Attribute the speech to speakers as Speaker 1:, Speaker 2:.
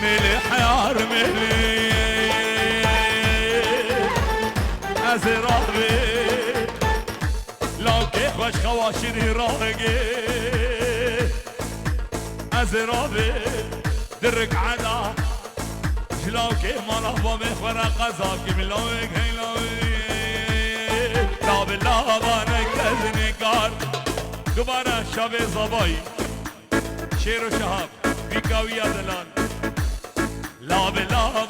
Speaker 1: ملي حيار ملي ازرابي لو كي خوش خواشني راقي ازرابي درك عدا شلو كي مالابا مخورا قزاكي ملوك هيلوي لا بالله بانك تزني كار دوباره شب زبایی شیر و شهاب بیکاوی دلان لا بالله